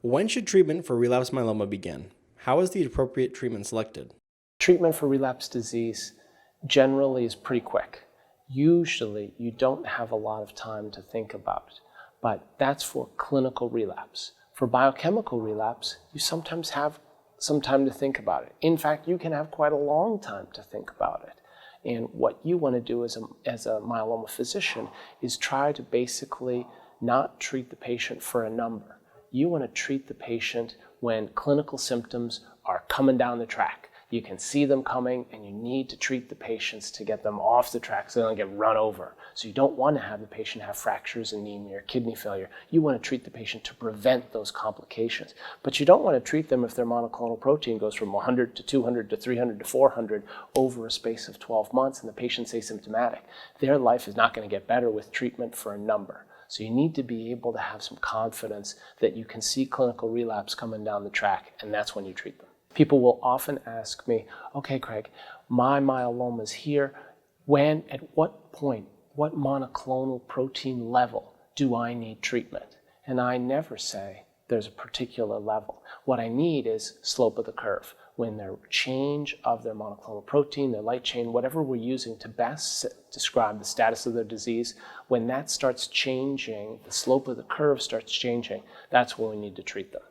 When should treatment for relapsed myeloma begin? How is the appropriate treatment selected? Treatment for relapsed disease generally is pretty quick. Usually you don't have a lot of time to think about it, but that's for clinical relapse. For biochemical relapse, you sometimes have some time to think about it. In fact, you can have quite a long time to think about it. And what you want to do as a myeloma physician is try to basically not treat the patient for a number. You want to treat the patient when clinical symptoms are coming down the track. You can see them coming, and you need to treat the patients to get them off the track so they don't get run over. So you don't want to have the patient have fractures, anemia, or kidney failure. You want to treat the patient to prevent those complications. But you don't want to treat them if their monoclonal protein goes from 100 to 200 to 300 to 400 over a space of 12 months and the patient's asymptomatic. Their life is not going to get better with treatment for a number. So you need to be able to have some confidence that you can see clinical relapse coming down the track, and that's when you treat them. People will often ask me, okay, Craig, my myeloma is here. When, at what point, what monoclonal protein level do I need treatment? And I never say there's a particular level. What I need is slope of the curve. When their change of their monoclonal protein, their light chain, whatever we're using to best describe the status of their disease, when that starts changing, the slope of the curve starts changing, that's when we need to treat them.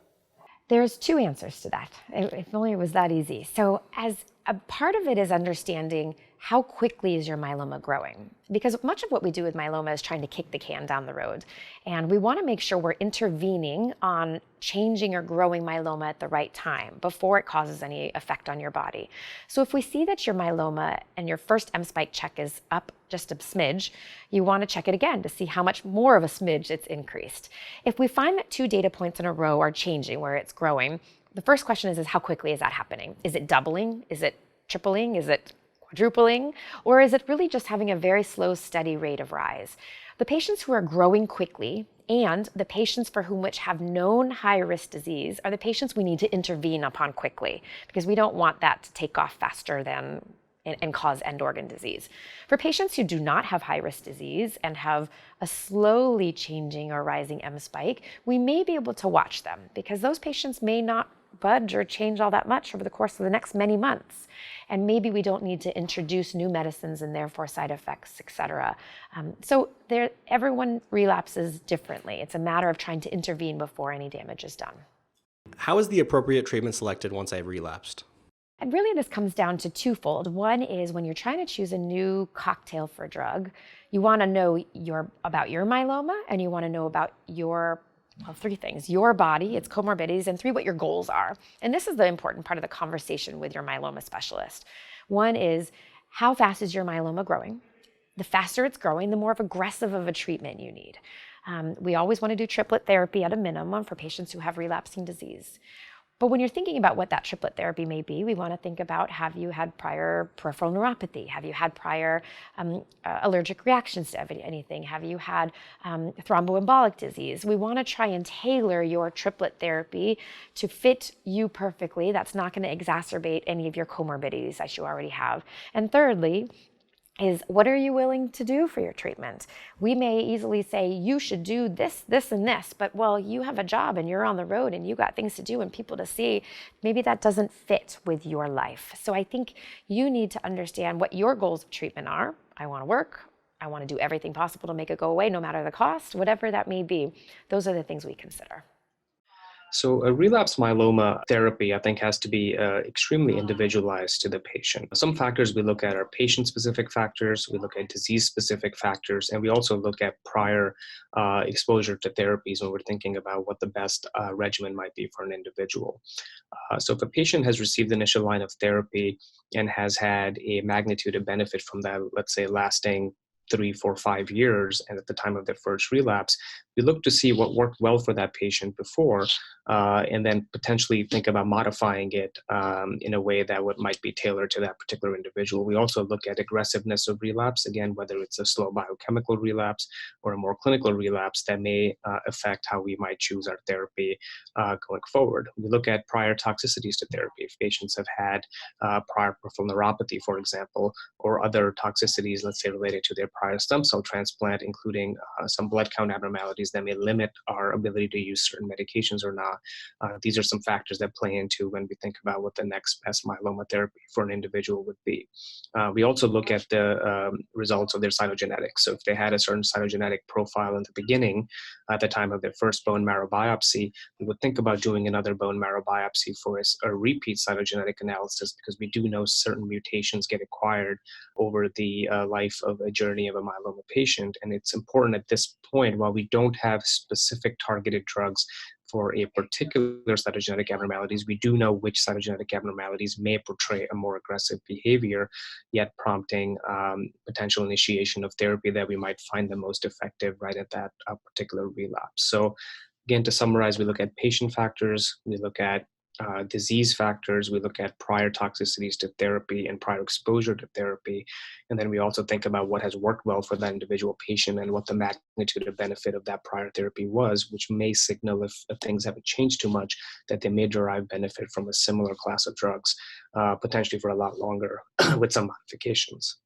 There's two answers to that. If only it was that easy. So as a part of it is understanding how quickly is your myeloma growing? Because much of what we do with myeloma is trying to kick the can down the road. And we want to make sure we're intervening on changing or growing myeloma at the right time before it causes any effect on your body. So if we see that your myeloma and your first M-spike check is up just a smidge, you want to check it again to see how much more of a smidge it's increased. If we find that 2 data points in a row are changing where it's growing, the first question is how quickly is that happening? Is it doubling? Is it tripling? Is it quadrupling? Or is it really just having a very slow, steady rate of rise? The patients who are growing quickly and the patients for whom which have known high-risk disease are the patients we need to intervene upon quickly because we don't want that to take off faster than and cause end organ disease. For patients who do not have high-risk disease and have a slowly changing or rising M-spike, we may be able to watch them because those patients may not budge or change all that much over the course of the next many months. And maybe we don't need to introduce new medicines and therefore side effects, et cetera. So everyone relapses differently. It's a matter of trying to intervene before any damage is done. How is the appropriate treatment selected once I've relapsed? And really this comes down to twofold. One is when you're trying to choose a new cocktail for a drug, you want to know about your myeloma and you want to know about your 3 things: your body, its comorbidities, and 3, what your goals are. And this is the important part of the conversation with your myeloma specialist. One is, how fast is your myeloma growing? The faster it's growing, the more aggressive of a treatment you need. We always want to do triplet therapy at a minimum for patients who have relapsing disease. But when you're thinking about what that triplet therapy may be, we want to think about, have you had prior peripheral neuropathy? Have you had prior allergic reactions to anything? Have you had thromboembolic disease? We want to try and tailor your triplet therapy to fit you perfectly. That's not going to exacerbate any of your comorbidities that you already have. And thirdly, is what are you willing to do for your treatment? We may easily say, you should do this, this, and this, but well, you have a job and you're on the road and you got things to do and people to see. Maybe that doesn't fit with your life. So I think you need to understand what your goals of treatment are. I want to work. I want to do everything possible to make it go away, no matter the cost, whatever that may be. Those are the things we consider. So a relapse myeloma therapy, I think, has to be extremely individualized to the patient. Some factors we look at are patient-specific factors, we look at disease-specific factors, and we also look at prior exposure to therapies when we're thinking about what the best regimen might be for an individual. So if a patient has received the initial line of therapy and has had a magnitude of benefit from that, let's say lasting 3, 4, 5 years, and at the time of their first relapse, we look to see what worked well for that patient before, and then potentially think about modifying it in a way that might be tailored to that particular individual. We also look at aggressiveness of relapse, again, whether it's a slow biochemical relapse or a more clinical relapse that may affect how we might choose our therapy going forward. We look at prior toxicities to therapy. If patients have had prior peripheral neuropathy, for example, or other toxicities, let's say related to their prior stem cell transplant, including some blood count abnormalities that may limit our ability to use certain medications or not. These are some factors that play into when we think about what the next best myeloma therapy for an individual would be. We also look at the results of their cytogenetics. So if they had a certain cytogenetic profile in the beginning, at the time of their first bone marrow biopsy, we would think about doing another bone marrow biopsy for a repeat cytogenetic analysis, because we do know certain mutations get acquired over the life of a journey of a myeloma patient. And it's important at this point, while we don't have specific targeted drugs for a particular cytogenetic abnormalities, we do know which cytogenetic abnormalities may portray a more aggressive behavior, yet prompting potential initiation of therapy that we might find the most effective right at that particular relapse. So again, to summarize, we look at patient factors, we look at disease factors, we look at prior toxicities to therapy and prior exposure to therapy, and then we also think about what has worked well for that individual patient and what the magnitude of benefit of that prior therapy was, which may signal if things haven't changed too much, that they may derive benefit from a similar class of drugs, potentially for a lot longer with some modifications.